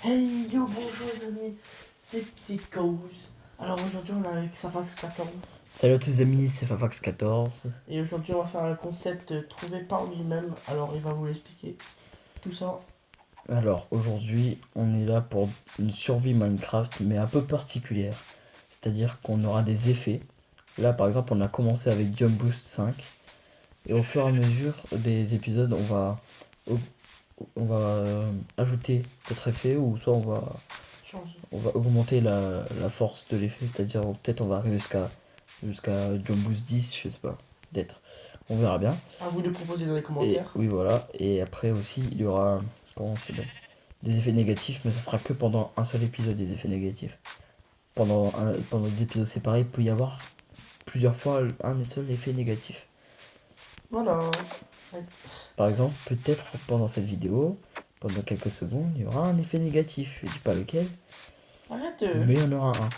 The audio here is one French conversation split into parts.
Hey yo, bonjour les amis, c'est Psychose. Alors aujourd'hui on est avec Safax 14 Salut à tous les amis, c'est Fafax14. et aujourd'hui on va faire un concept trouvé par lui-même. Alors il va vous l'expliquer. Tout ça. Alors aujourd'hui, on est là pour une survie Minecraft, mais un peu particulière. C'est-à-dire qu'on aura des effets. Là par exemple, on a commencé avec Jump Boost 5. Et au fur et à mesure des épisodes, on va ajouter d'autres effets, ou soit Changer. on va augmenter la force de l'effet. C'est-à-dire peut-être on va arriver jusqu'à Jump Boost 10, je sais pas. Peut-être. On verra bien. À vous de proposer dans les Et commentaires. oui, voilà. Et après aussi, il y aura des effets négatifs, mais ça sera que pendant un seul épisode, des effets négatifs. Pendant des épisodes séparés, il peut y avoir plusieurs fois un seul effet négatif. Voilà. Par exemple, peut-être pendant cette vidéo, pendant quelques secondes, il y aura un effet négatif. Je dis pas lequel, Arrête. mais il y en aura un.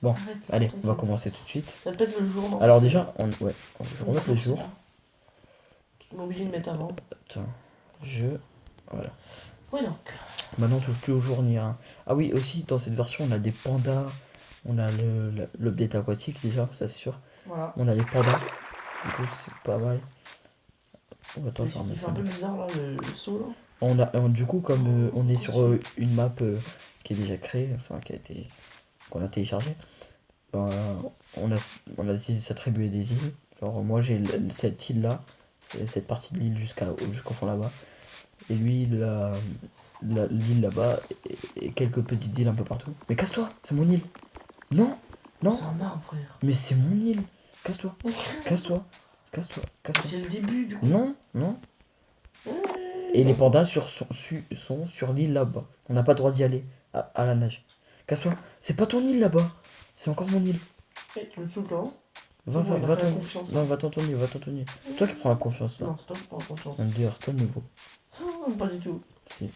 Bon, Arrête. allez, on va T'inquiète. commencer tout de suite. Ça te pète le jour, non? Alors déjà, je vais remettre le c'est jour. bien. On est obligé de mettre avant. Attends, voilà. Oui donc. Maintenant, on touche plus au jour ni à. Ah oui, aussi, dans cette version, on a des pandas. On a l'update aquatique déjà, ça c'est sûr. Voilà. On a les pandas. Du coup, c'est pas mal. Oh, attends, je vais Il remettre fait ça. un peu bizarre là le saut là. Du coup, comme on est sur une map qui est déjà créée, enfin qu'on a téléchargée, ben, on a décidé de s'attribuer des îles. Genre, moi j'ai cette île là, cette partie de l'île jusqu'au fond là-bas. Et lui, l'île là-bas, et quelques petites îles un peu partout. Mais casse-toi, c'est mon île. Non, non, C'est un arbre, frère. mais c'est mon île. Casse-toi, casse-toi, casse-toi, casse-toi. C'est le début du coup. Non, non. Et les pandas sont sur l'île là-bas. On n'a pas le droit d'y aller à la nage. Casse-toi. C'est pas ton île là-bas. C'est encore mon île. Hey, tu me saoules là. Va, Bon, va, il a va, pas la ton... confiance. Non, va t'en ton île, va t'en ton île. C'est toi qui prends la confiance là. Non, c'est toi qui prends la confiance. D'ailleurs, c'est toi le nouveau. Pas du tout. Si.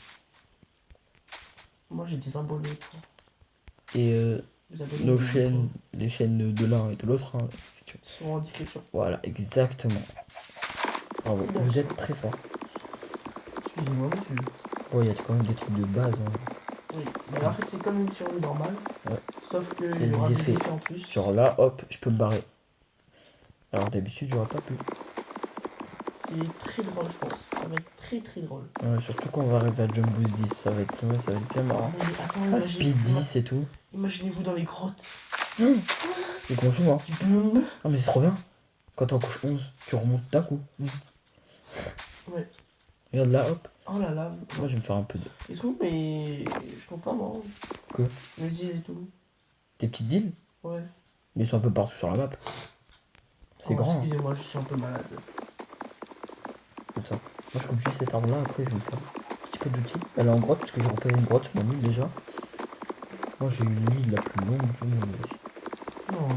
Moi j'ai des abonnés. Et Des abonnés nos de chaînes, les chaînes de l'un et de l'autre, hein, sont en description. voilà, exactement. Bravo, vous êtes très fort. Excusez-moi, monsieur. Bon, il y a quand même des trucs de base. Hein. Oui, mais en fait c'est comme une survie normale. Ouais. Sauf Il y qu'il y a aura des des effets. effets en plus. Genre là, hop, je peux me barrer. Alors d'habitude, j'aurais pas pu. C'est très drôle, je pense. Ça va être très très drôle. Ouais, surtout quand on va arriver à Jump Boost 10, ça va être bien marrant. Oui, attends, Ah, Speed 10 et tout. Imaginez-vous dans les grottes. C'est conjoint, hein. Du boum. Ah, mais c'est trop bien. Quand t'en couches 11, tu remontes d'un coup. Ouais. Regarde là, hop. Oh là là. Moi, je vais me faire un peu de. Ils sont où mais je comprends pas moi. Quoi? Les îles et tout. Des petites îles, Ouais. mais ils sont un peu partout sur la map. C'est grand. Hein. Excusez-moi, je suis un peu malade. Attends, moi je coupe juste cet arbre là, après je vais me faire un petit peu d'outils. Elle est en grotte parce que j'ai repéré une grotte sur mon île déjà. Moi j'ai eu l'île la plus longue du monde. Non.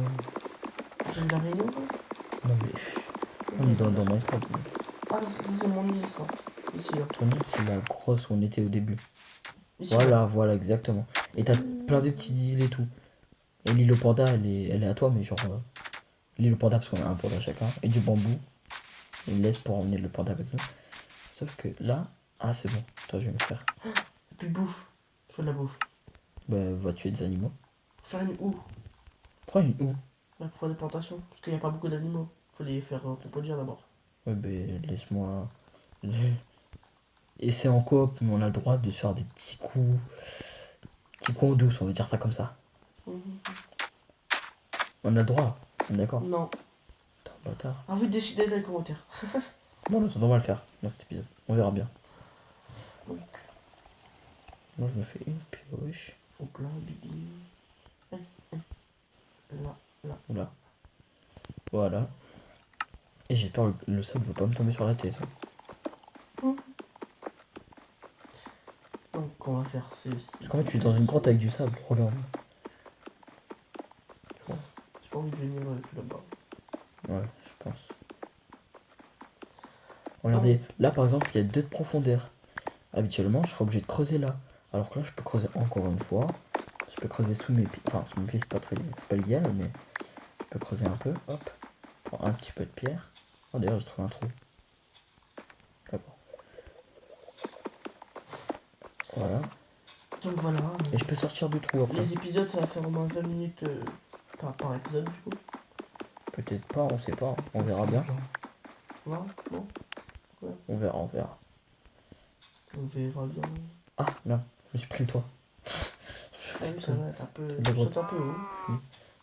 J'ai de la réunion là. Non mais. On est dans Minecraft. Ah, c'est mon île ça. Ici là. Ton île c'est la grosse où on était au début. Ici, Voilà, exactement. Et t'as plein de petites îles et tout. Et l'île au panda elle est à toi, mais genre. L'île au panda parce qu'on a un panda chacun. Et du bambou. Il laisse pour emmener le panda avec nous. Sauf que là. Ah c'est bon, toi je vais me faire. Et puis bouffe. Faut de la bouffe. Bah va tuer des animaux. Faut faire une houe. Prends une houe. Pour faire des plantations. Parce qu'il n'y a pas beaucoup d'animaux. Faut les faire reproduire d'abord. Ouais bah laisse-moi. Et c'est en coop, mais on a le droit de se faire des petits coups. Petits coups en douce, on va dire ça comme ça. On a le droit, on est d'accord? Non. Attends, bâtard. À vous de décider dans les commentaires. Non, on va le faire dans cet épisode. On verra bien. Donc. Moi je me fais une pioche. Donc là, Bibi. Là. Oula. Voilà. Et j'ai peur le sable va pas me tomber sur la tête. Donc on va faire ceci. Parce qu'en fait, je suis dans une grotte avec du sable, regarde. J'ai pas envie de venir là-bas. Ouais, je pense. Regardez, là par exemple, il y a 2 de profondeur. Habituellement, je serais obligé de creuser là. Alors que là, je peux creuser encore une fois. Je peux creuser sous mes pieds. Enfin, sous mes pieds, c'est pas l'idéal, mais je peux creuser un peu. Hop. Prends un petit peu de pierre. Oh, d'ailleurs, j'ai trouvé un trou. D'accord. Voilà. Donc voilà. Et je peux sortir du trou après. Les épisodes, ça va faire au moins 20 minutes par épisode, du coup. Peut-être pas, on sait pas. On verra bien. Voilà, bon, On verra, on verra. on verra bien. Ah, non, je me suis pris le toit. Ah oui, ça va être un peu. C'est Tu drôle. sautes un peu haut.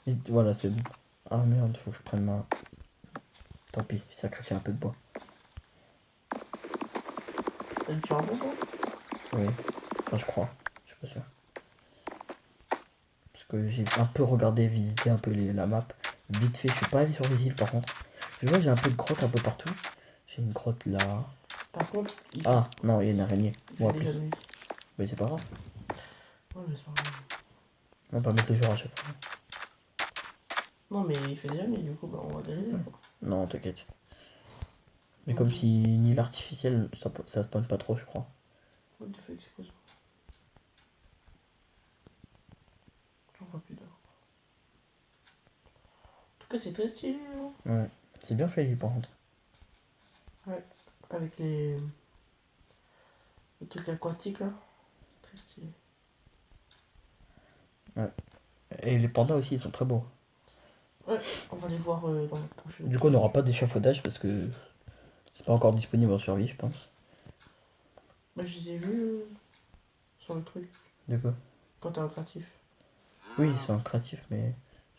Et voilà, c'est bon. Ah merde, faut que je prenne ma... Tant pis, j'ai sacrifié un peu de bois. Ça me tue un bon, quoi. Oui, enfin je crois, je suis pas sûr. Parce que j'ai un peu regardé, visité un peu la map. Vite fait, je suis pas allé sur les îles par contre. Je vois, j'ai un peu de grotte un peu partout. J'ai une grotte là. Par contre, il fait. Ah, non, il y a une araignée. Il Moi, fait en déjà plus. nuit. Mais c'est pas grave. Ouais, mais c'est pas grave. On va pas mettre le jour à chaque fois. Non, mais il fait déjà nuit, du coup, bah, on va déliser, quoi. Non, t'inquiète. Mais comme si une île artificielle, ça spawn pas trop, je crois. What the fuck, c'est quoi ça? J'en vois plus d'or. En tout cas, c'est très stylé, hein. Ouais, c'est bien fait l'île par contre. Avec les trucs aquatiques, là. Très stylé. Et les pandas aussi, ils sont très beaux. Ouais, on va les voir dans le prochain. Du coup, on n'aura pas d'échafaudage parce que c'est pas encore disponible en survie, je pense. Bah, je les ai vus sur le truc, De quoi? quand t'es en créatif. Oui, c'est un créatif, mais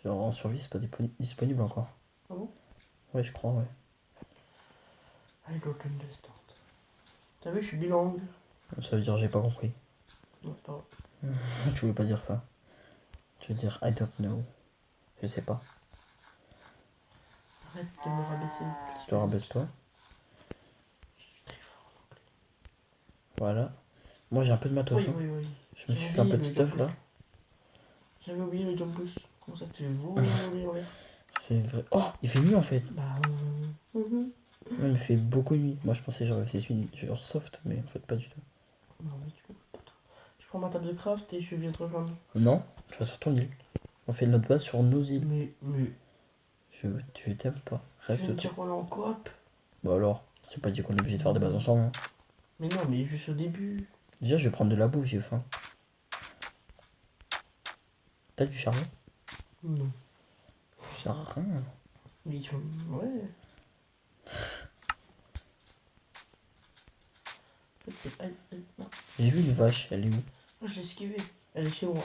genre en survie, c'est pas disponible encore. Ah bon? Ouais, je crois, ouais. I don't understand. T'as vu, je suis bilingue. Ça veut dire j'ai pas compris. Non, c'est pas vrai. Tu voulais pas dire ça. Tu veux dire I don't know. Je sais pas. Arrête de me rabaisser. Je te rabaisse pas. Je suis très fort en anglais. Voilà. Moi j'ai un peu de matos. Oui, Hein. oui, oui. Je me suis fait un peu de stuff là. J'avais oublié le jump boost. Comment ça te fait voler en l'air? C'est vrai. Oh, il fait nuit en fait. Bah. Non, il fait beaucoup nuit. Moi je pensais j'aurais fait une genre soft, mais en fait pas du tout. Non, mais tu peux pas trop. Je prends ma table de craft et je viens te rejoindre. Non, tu vas sur ton île. On fait notre base sur nos îles. Mais. Je t'aime pas. Tu viens de Reste. dire qu'on est en coop? Bah alors, c'est pas dit qu'on est obligé de faire des bases ensemble. Hein. Mais non, mais juste au début. Déjà, je vais prendre de la bouffe, j'ai faim. T'as du charbon? Non. Ça sert à rien. Mais tu. Ouais. En fait, c'est. Non. J'ai vu une vache, elle est où? Ah, je l'ai esquivé. Elle est chez moi.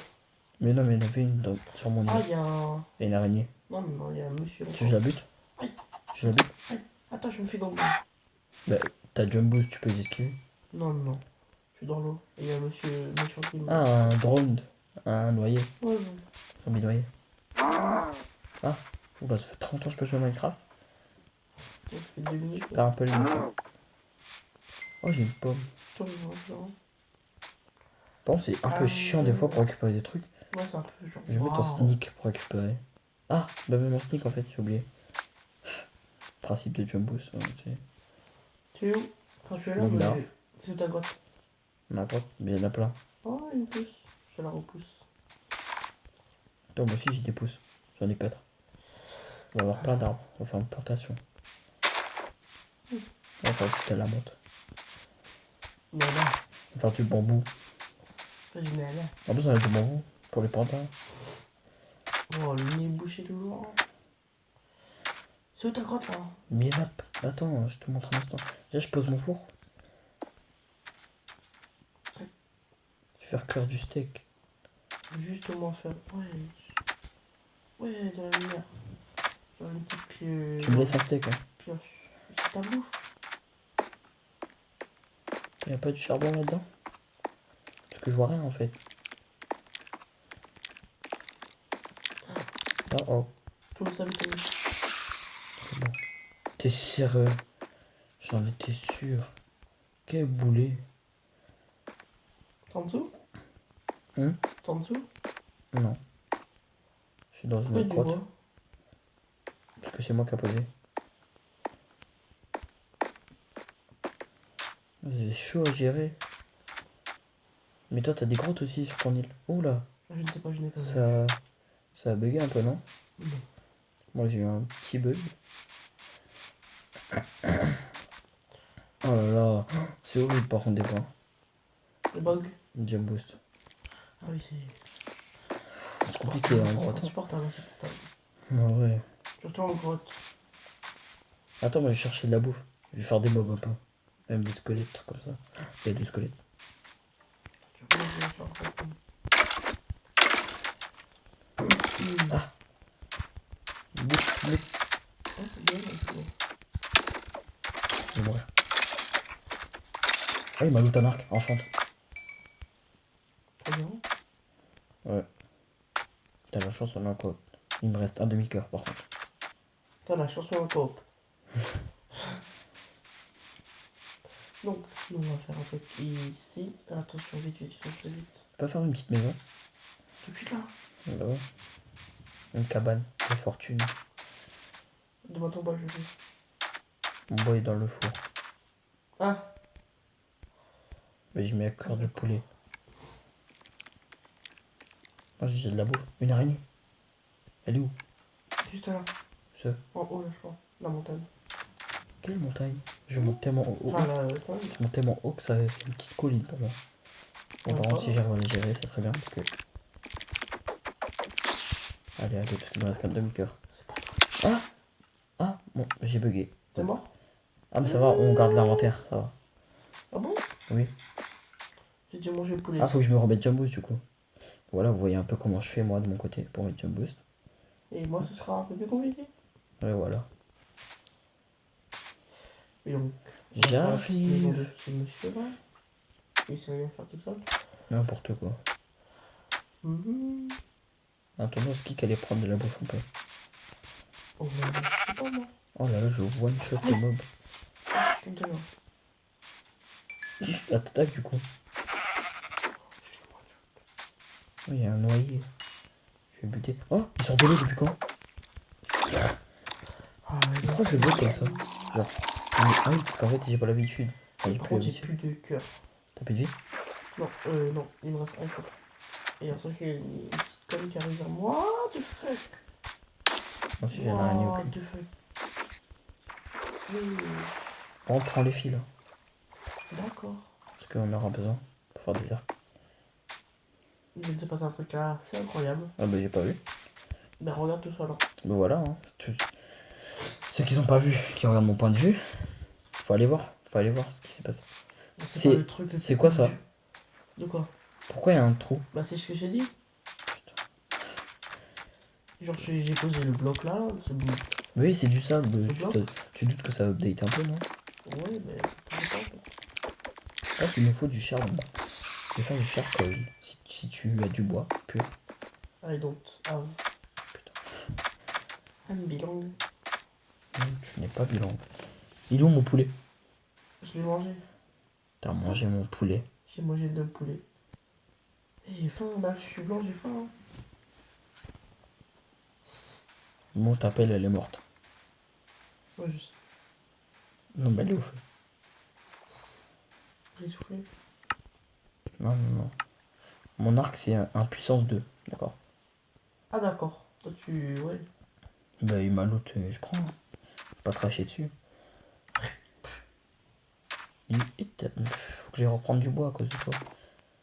Mais non, mais il y en avait une sur mon Ah, île. il y a un. Et une araignée. Non, mais non, il y a un monsieur. Tu veux que je la bute? Aïe. Je la bute? Attends, je me fais gommer. Bah, t'as jump boost, tu peux les esquiver. Non, non. Je suis dans l'eau. Et il y a un monsieur méchant qui me. Ah, un drone. Un noyé. Ouais, Zombie noyé. Ah, oula, ça fait 30 ans que je peux jouer à Minecraft. ça fait 2 minutes. Je perds un peu les notions. Oh, j'ai une pomme. Attends, je vois. Par contre, c'est un peu chiant des fois pour récupérer des trucs. Ouais, c'est un peu genre. Je vais mettre en sneak pour récupérer. Ah, bah même en sneak en fait, j'ai oublié. Principe de jump boost. Tu es où? Quand tu es là, Donc là. c'est où ta grotte? N'importe, mais il y en a plein. Oh, une pousse. Je la repousse. Toi, moi aussi j'ai des pouces. J'en ai 4. On va avoir plein d'arbres. On va faire une plantation. On va faire toute la monte. Mais là. On va faire du bambou. Pas du nez là. En plus, on a du bambou pour les pandas. Oh, le nez bouché toujours. C'est où ta grotte là? Mais là, attends, je te montre un instant. Déjà, je pose mon four. Je vais faire cuire du steak. Justement faire. Ouais. Ouais, dans la lumière. Genre une petite pioche. Tu me laisses un steak, hein. Pioche. C'est ta bouffe. Y'a pas du charbon là-dedans? Parce que je vois rien en fait. Oh oh, Tout le savais comme. c'est bon. T'es sérieux? J'en étais sûr. Quel boulet. T'es en dessous? Hein? T'es en dessous? Non. Je suis dans Pourquoi une du grotte. bois? Parce que c'est moi qui a posé. C'est chaud à gérer. Mais toi, t'as des grottes aussi sur ton île. Oula, Je ne sais pas, je n'ai pas vu. ça a bugué un peu, non? Non. Moi, j'ai eu un petit bug. Oh là là, c'est horrible par contre des fois. Le bug. Jump boost. Ah oui, C'est compliqué en c'est grotte. insupportable, insupportable. Ah ouais. Surtout en grotte. Attends, moi je vais chercher de la bouffe. Je vais faire des mobs un peu. Même des squelettes, trucs comme ça. Il y a des squelettes. Tu vois, je vais faire quoi comme- Ah, bouffe, bouffe. Ah, c'est bien, c'est bon. Je vais mourir. Ah, il m'a loot un arc, enchante. Très bien. Ouais. T'as la chance, on a quoi? Il me reste un demi-cœur par contre. T'as la chanson en coop. Donc, nous on va faire un truc ici. Attention, vite, vite, vite, vite. On peut faire une petite maison? Tout de suite là. Là, ouais. Une cabane de fortune. Devant ton bois, je vais. Mon bois est dans le four. Ah, Mais je mets à cuire du poulet. Ah, j'ai de la bouffe. Une araignée. Elle est où? juste là. Ce. En haut là, je crois. La montagne. Quelle montagne? Je monte tellement haut. Enfin, là, ça. Je monte tellement haut que ça c'est une petite colline pour moi. Bon, par contre, si j'arrive à les gérer, ça serait bien parce que. Allez, allez, parce qu'il me reste qu'un demi-cœur. Ah! Ah! Bon, j'ai bugué. T'es mort? Ah, mais ça va, on garde l'inventaire, ça va. Ah bon? Oui. J'ai dû manger le poulet. Ah, faut que je me remette jump boost du coup. Voilà, vous voyez un peu comment je fais moi de mon côté pour mettre jump boost. Et moi, ce sera un peu plus compliqué. Ouais, voilà. Et donc, J'arrive. de ce monsieur là. Il sait rien faire tout seul. N'importe quoi. Un tournoi ski qui allait prendre de la bouffe un peu. Oh, mais je sais pas moi. Oh là là, je one shot le mob. Ah, je suis dedans. Qui t'attaque du coup? Oh, il y a un noyé. Je vais buter. Oh, ils sont délais depuis quand? Ah, Pourquoi je bute comme ça? Genre. Ah oui, parce qu'en fait j'ai pas l'habitude. Enfin, j'ai par plus contre, j'ai l'habitude. plus de cœur. T'as plus de vie? Non, non, il me reste un cœur. Et après, il y a une petite conne qui arrive vers moi. What the fuck? Moi aussi j'ai un araignée au What cul. the fuck? Oui, On prend les fils là. d'accord. Parce qu'on aura besoin pour faire des arcs. Il vient de se passer un truc là, c'est incroyable. Ah bah j'ai pas vu. Mais regarde tout ça là. Bah voilà. Hein. Ceux qui n'ont pas vu, qui regardent mon point de vue, faut aller voir. Faut aller voir ce qui s'est passé. C'est pas le truc le C'est plus quoi cool ça? De quoi? Pourquoi il y a un trou? Bah, c'est ce que j'ai dit. Genre, j'ai posé le bloc là, c'est bon. Oui, c'est du sable. C'est bien. Tu doutes que ça update un peu, non? Ouais, mais je sais pas en fait. Ah, il nous faut du charbon. Je vais faire du charcoal. Si tu as du bois pur. I don't have. Putain. I'm belong. Tu n'es pas bilan. Il est où mon poulet? Je l'ai mangé. T'as mangé mon poulet. J'ai mangé 2 poulets. Et j'ai faim, là, je suis blanc, j'ai faim. Hein. Mon t'appelle, elle est morte. Ouais, je sais. Non, bah elle est au feu. J'ai soufflé. Non, non, non. Mon arc, c'est un puissance 2. D'accord. Ah, d'accord. Toi, tu. Ouais. Bah, il m'a loot, je prends. Hein. Je vais pas cracher dessus. Faut que j'aille reprendre du bois à cause de toi.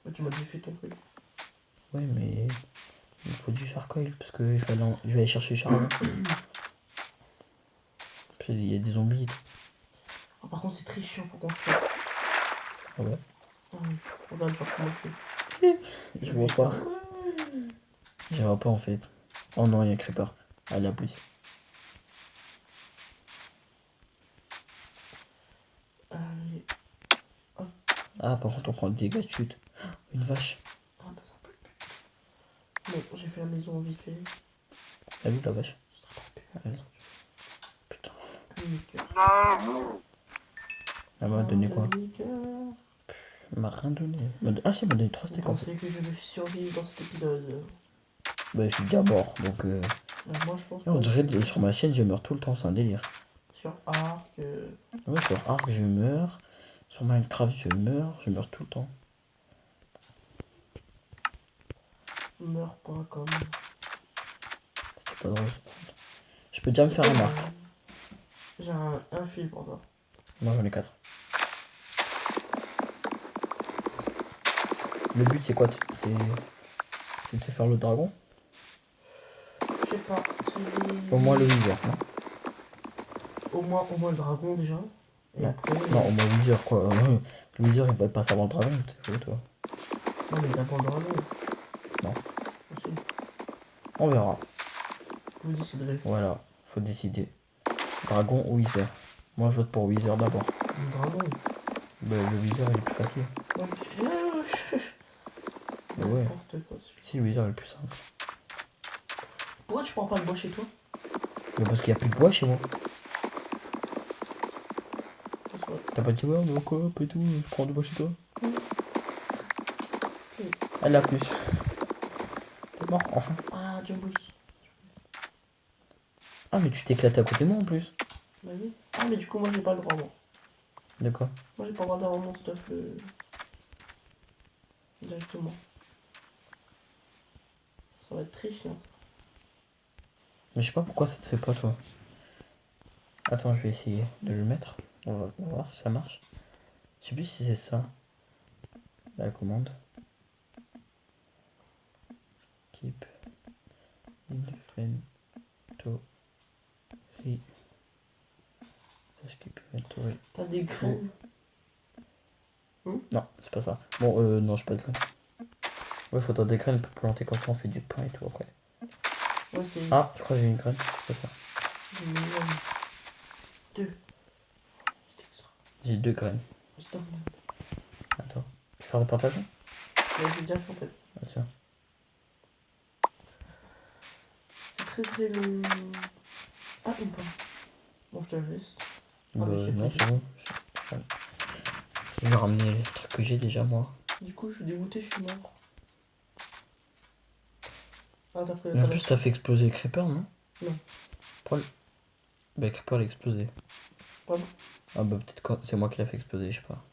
Ouais, tu m'as dit, fais ton truc. Ouais, mais il me faut du charcoal parce que je vais aller chercher le charbon. Puis il y a des zombies. Ah, par contre, c'est très chiant pour construire. Ah ouais. Ah oui. Regarde, genre, comment je fais. Je vois pas. Ouais. Je vois pas en fait. Oh non, il y a un creeper. Allez, à plus. Allez. Ah, par contre, on prend des dégâts de chute. Une vache. Ah, bah, ça peut plus. Bon, j'ai fait la maison vite fait. Elle est où la vache? Elle est là. Putain. Elle m'a donné quoi? Elle m'a rien donné. Ah si, elle m'a donné 3 Vous steaks en fait. pensez que je vais survivre dans cet épisode? Bah, je suis déjà mort donc. Moi, je pense Et on pas. dirait que sur ma chaîne, je meurs tout le temps, c'est un délire. Sur Arc. Ouais, sur Ark, je meurs. Sur Minecraft, je meurs tout le temps. Meurs.com. C'est pas drôle. Je peux déjà me faire un arc. J'ai un fil pour toi. Moi j'en ai 4. Le but c'est quoi? C'est Tu sais faire le dragon? Je sais pas. Au moins le Wither, non? Au moins le dragon déjà. Et Non. après. Non, au moins Wither, quoi. Le Wither, il va pas savoir le dragon, t'es fou, toi. Non, mais d'abord le dragon. Non. Aussi. On verra. Vous déciderez. Voilà, faut décider. Dragon ou Wither? Moi, je vote pour Wither d'abord. Le dragon. Bah, le Wither, il est plus facile. Bah ouais. N'importe quoi. Si, le Wither est le plus simple. Pourquoi tu prends pas le bois chez toi? Mais parce qu'il y a plus de bois chez moi. C'est vrai. T'as pas dit, ouais, on est en coop et tout, je prends du bois chez toi? Oui. Elle a plus. T'es mort, enfin. Ah, Jumbus. Ah, mais tu t'éclates à côté de moi en plus. Bah oui. Ah, mais du coup, moi j'ai pas le droit, moi. De quoi? Moi j'ai pas le droit d'avoir mon stuff directement. Ça va être très chiant. Mais je sais pas pourquoi ça te fait pas, toi. Attends, je vais essayer de le mettre. On va voir si ça marche. Je sais plus si c'est ça. La commande. Keep inventory. Keep inventory. T'as des graines? Non, c'est pas ça. Bon, non, je pas de graines. Ouais, faudra des graines pour planter, comme ça on fait du pain et tout après. Ouais, c'est. Ah, je crois que j'ai une graine. C'est pas ça. J'ai une million. Deux. C'est extra. J'ai 2 graines. Stop. Attends. Tu veux faire des plantations? Ouais, j'ai déjà fait en fait. Ah, tiens. C'est très très long. Ah, ou pas. Bon, je te laisse. Bah, mais j'ai non, pris. c'est bon. Je vais ramener les trucs que j'ai déjà, moi. Du coup, je suis dégoûté, je suis mort. Ah, t'as pris Et en plus, t'as fait exploser Creeper, non? Non. Paul. Bah, Creeper l'a explosé. Pardon. Ah, bah, peut-être que c'est moi qui l'a fait exploser, je sais pas.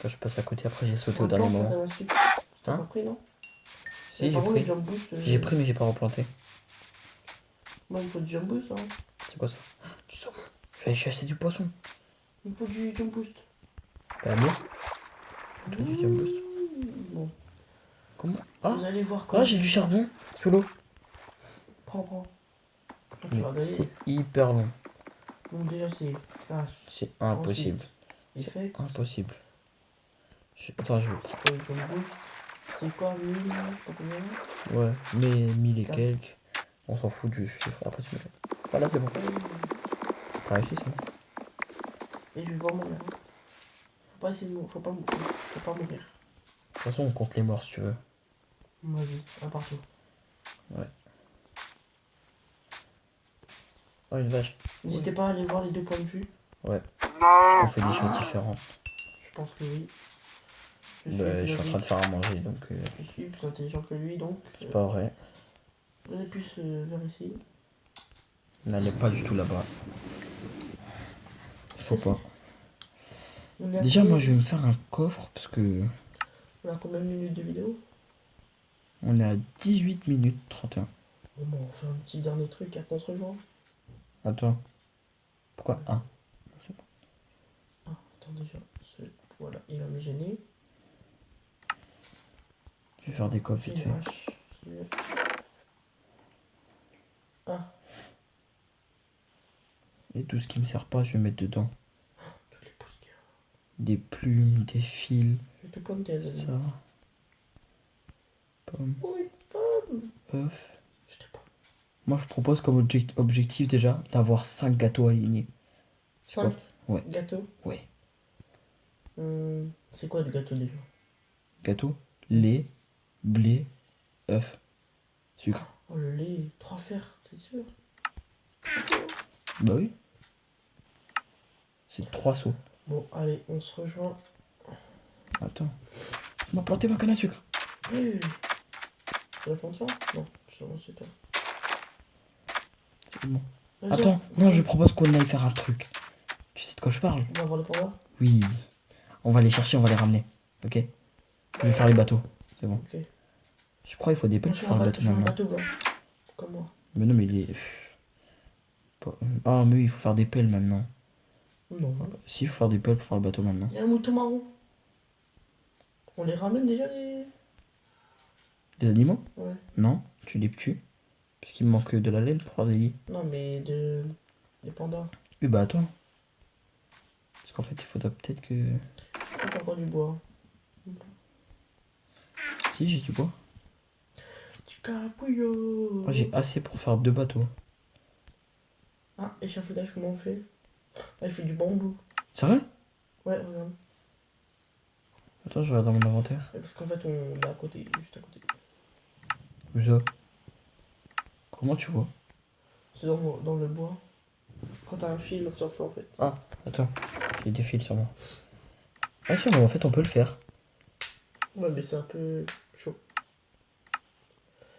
Quand je passe à côté, après j'ai sauté au Replante, dernier ça moment. fait un sucre. T'as Hein? pas pris, non? Si, j'ai Par contre, pris. le jump boost. J'ai pris, mais j'ai pas replanté. Moi, il me faut du jump boost, hein. C'est quoi ça? Du saumon. Je vais aller chasser du poisson. Il me faut du jump boost. Bah, mieux. Toi, du jump boost. Bon. Comment? Ah! Vous allez voir Ah, comment. j'ai du charbon sous l'eau. Prends. Ah, tu Mais vas gagner. c'est hyper long. Bon, déjà, c'est flash. C'est impossible. Il C'est fait. impossible. Attends, je vais. C'est quoi le jump boost? C'est quoi, 1000, je sais pas combien? Ouais, mais 1000 et Quatre. quelques. On s'en fout du chiffre. Après, tu me fais. Voilà, c'est bon. T'as réussi, c'est bon. Et je vais pas mourir. Hein. Faut pas essayer de mourir. Faut pas mourir. De toute façon, on compte les morts si tu veux. Vas-y, un partout. Ouais. Oh, une vache. N'hésitez pas à aller voir les deux points de vue. Ouais. On fait des choses différentes. Je pense que oui. Bah, je suis en train de faire à manger donc. Je suis plus intelligent que lui donc. C'est pas vrai. On est plus vers ici. N'allez pas du tout là-bas. Faut pas. On est à Déjà, combien- moi, je vais me faire un coffre parce que. On a combien de minutes de vidéo? On est à 18 minutes 31. Bon, bah, on fait un petit dernier truc après on se rejoint. Attends. Pourquoi? Ah. C'est bon. Ah, attends déjà. Voilà, il va me gêner. Je vais faire des coffres vite fait. Ah, Et tout ce qui me sert pas, je vais mettre dedans. toutes les pouces qu'il y a. Des plumes, des fils, Je vais te planter, les amis. ça. Pomme, Oui, pomme. œuf. Je t'ai pas. Moi, je propose comme objectif déjà d'avoir 5 gâteaux alignés. 5 Ouais. gâteaux. Ouais. C'est quoi le gâteau déjà? Gâteau, lait, blé, œuf, sucre. Oh, le lait, 3 fers, c'est sûr. Bah oui. C'est 3 seaux. Bon, allez, on se rejoint. Attends. Tu m'as planté ma canne à sucre. Oui. Tu réponds ça? Non, c'est toi. C'est bon. Vas-y, Attends, non, je propose qu'on aille faire un truc. Tu sais de quoi je parle? On va voir le panda? Oui. On va les chercher, on va les ramener. Ok? Je vais faire les bateaux. C'est bon. Ok. Je crois qu'il faut des pelles pour faire le bateau Je veux un maintenant. bateau blanc. Comme moi. Mais non, mais il est. Ah, mais oui, il faut faire des pelles maintenant. Non. Si, il faut faire des pelles pour faire le bateau maintenant. Il y a un mouton marron. On les ramène déjà les. Des animaux? Ouais. Non, tu les tues. Parce qu'il me manque de la laine pour faire des lits. Non, mais des pandas. Oui, bah attends. Parce qu'en fait, il faudra peut-être que. T'as encore du bois. Si, j'ai du bois. Du capouillot. Moi, j'ai assez pour faire 2 bateaux. Ah, échafaudage, comment on fait? Ah, il faut du bambou. Sérieux? Ouais, regarde. Attends, je regarde dans mon inventaire. Ouais, parce qu'en fait, on est à côté, juste à côté. Où ça? Comment tu vois? C'est dans le bois. Quand t'as un fil sur toi, en fait. Ah, attends. J'ai des fils sur moi. Ah, si, mais en fait, on peut le faire. Ouais, mais c'est un peu chaud.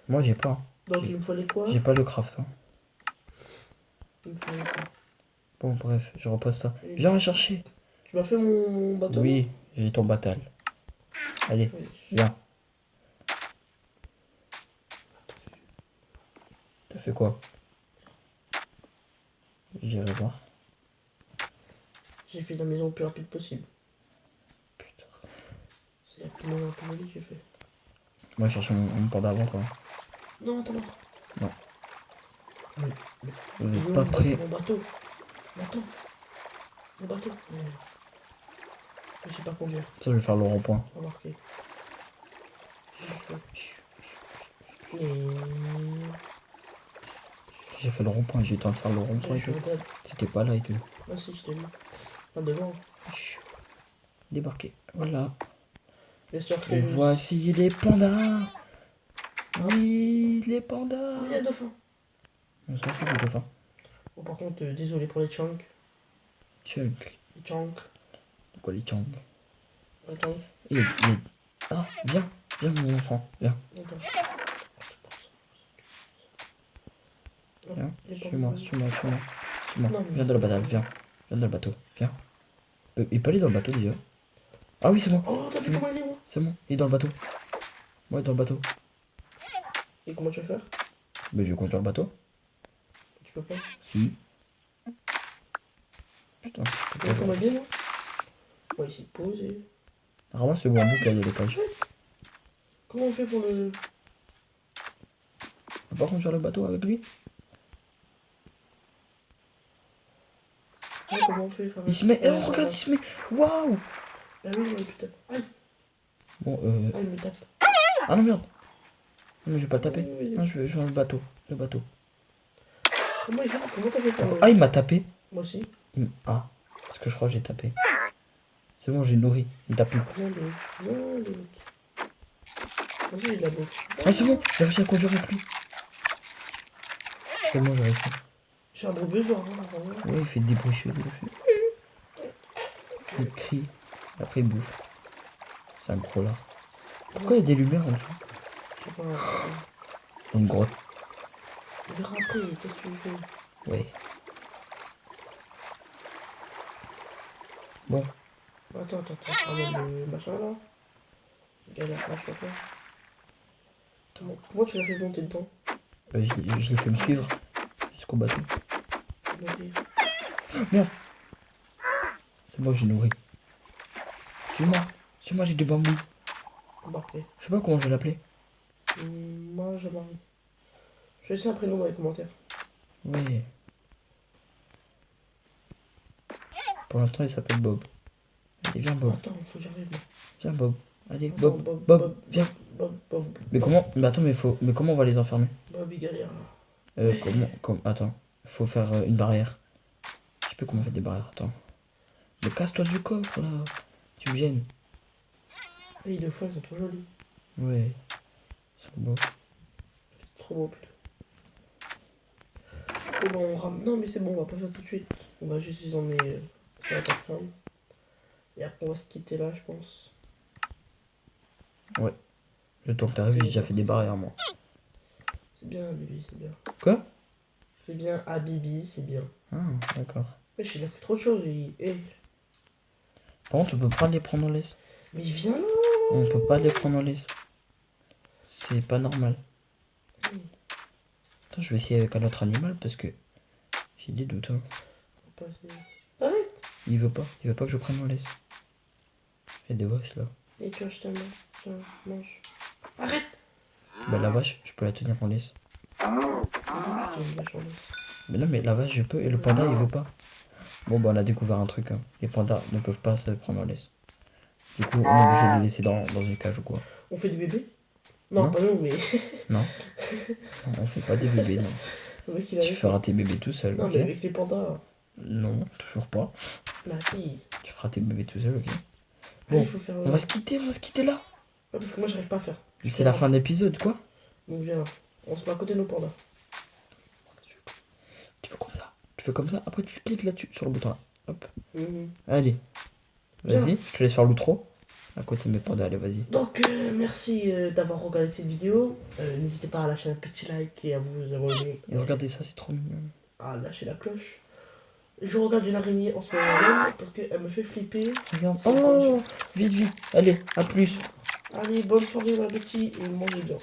Moi, j'ai pas. Donc, il me fallait quoi? J'ai pas le craft. Hein. Il me fallait ça. Bon, bref, je repose ça. Viens chercher. Tu m'as fait mon bateau? Oui, j'ai ton batal. Allez, Oui. viens. T'as fait quoi? J'irai voir. J'ai fait la maison le plus rapide possible. Putain. C'est la plus maison que j'ai fait. Moi, je cherche mon port d'avant, quoi. Non, attends. Non. Mais Vous c'est êtes où pas prêts. mon bateau? Mon bateau. Je sais pas conduire. Ça, je vais faire le rond-point. Remarquez. Mais... J'ai fait le rond-point, j'ai eu le temps de faire le rond-point et tout. C'était pas là et tout. Ah si, je t'ai vu. Pas devant. Débarqué. Voilà. Bien sûr que... Et voici les pandas. Oui, les pandas. Oh, il y a un dauphin. On s'en fout du dauphin. Bon, par contre, désolé pour les chunks. Chunk. Les chunks. Quoi, les chunks? Les chunks. Ah, viens. Viens, mon enfant. Viens. Viens. Suis-moi, suis-moi, suis-moi. Suis-moi. Viens dans le bateau, viens. Viens dans le bateau, viens. Il peut aller dans le bateau déjà. Ah oui, c'est bon. Oh, t'as vu comment il est, moi? C'est bon, il est dans le bateau. Moi, il est dans le bateau. Et comment tu vas faire? Mais je vais conduire le bateau. Tu peux pas. Si. Putain, je peux pas. Comment il est, là? On va essayer de poser. Ramasse le bambou qu'il y a à l'étage. Comment on fait pour le... On peut pas conduire le bateau avec lui? Ouais, comment on fait, frère? Il se met. Oh, regarde, il se met. Waouh! Ah oui, ouais, putain. Aïe, Bon, ah, il me tape. Ah non, merde. Non, mais je vais pas le taper. Oui. Non, je vais dans le bateau. Le bateau. Comment il fait? Comment t'as fait pour... Ah, il m'a tapé. Moi aussi. Ah, parce que je crois que j'ai tapé. C'est bon, j'ai nourri. Il tape plus. Viens, l'autre. Vas-y, il a l'autre. Ah, c'est bon, j'ai réussi à conduire avec lui. C'est bon, j'ai réussi. J'ai un gros besoin, hein, vraiment. Ouais, il fait des bruits chelous. Il crie. Après, il bouffe. C'est un gros là. Pourquoi il y a des lumières en dessous? Je sais pas. Une grotte. On verra après, qu'est-ce que tu fais? Ouais. Bon. Attends. Ah, le machin là. Galère, lâche pas quoi. Comment tu l'as fait monter dedans? Je l'ai fait me suivre jusqu'au bateau. Merde. C'est moi, j'ai nourri. Suis-moi, j'ai du bambou. Embarqué. Je sais pas comment je vais l'appeler. Moi, je m'arrive. Je vais laisser un prénom dans les commentaires. Ouais. Pour l'instant, il s'appelle Bob. Allez, viens, Bob. Attends, faut que j'arrive là. Viens, Bob. Allez, Attends, Bob, viens. Bob. Mais comment? Mais attends, mais comment on va les enfermer? Bob, il galère là. Attends. Faut faire une barrière. Je sais pas comment on fait des barrières. Attends. Mais casse-toi du coffre là. Tu me gênes. Et les fois, ils sont trop jolis. Ouais. Ils sont beaux. C'est trop beau, putain. Bon, bah, on rame. Non, mais c'est bon, on va pas faire tout de suite. On va juste les emmener sur la plateforme. Et après, on va se quitter là, je pense. Ouais. Le temps que t'arrives, j'ai déjà fait des barrières, moi. C'est bien, Bibi, c'est bien. Quoi? C'est bien, Bibi, c'est bien. Ah, d'accord. Mais je sais que trop de choses. Par contre, on peut pas les prendre en laisse. Mais viens là. On peut pas les prendre en laisse. C'est pas normal. Attends, je vais essayer avec un autre animal parce que j'ai des doutes. Hein. Arrête. Il veut pas que je prenne en laisse. Il y a des vaches là. Et tu achètes un main. Tiens, mange. Arrête. Bah la vache, je peux la tenir en laisse. J'ai une vache en laisse. Mais non, mais la vache, je peux et le panda, il veut pas. Bon, bah on a découvert un truc. Hein. Les pandas ne peuvent pas se prendre en laisse. Du coup, on est obligé de les laisser dans une cage ou quoi. On fait des bébés? Non, Non. pas nous, mais. Non. Non, on fait pas des bébés, non. Le mec, il Tu arrive. feras tes bébés tout seul, Non, ok? mais avec les pandas. Non, toujours pas. Bah, si. Tu feras tes bébés tout seul, ok? Ah, Bon, il faut faire. on va se quitter là. Ouais, parce que moi, j'arrive pas à faire. C'est la fin de l'épisode, quoi. Donc, viens là. On se met à côté de nos pandas. Tu fais comme ça. Tu fais comme ça, après tu cliques là-dessus, sur le bouton là. Hop. Mhm. Allez. Viens. Vas-y, je te laisse faire l'outro. À côté de mes pandas, allez, vas-y. Donc, merci d'avoir regardé cette vidéo. N'hésitez pas à lâcher un petit like et à vous abonner. Et regardez ça, c'est trop mignon. À lâcher la cloche. Je regarde une araignée en ce moment même parce qu'elle me fait flipper. Regarde. C'est Oh, vite, vite. Allez, à plus. Allez, bonne soirée, ma petite, et mangez bien.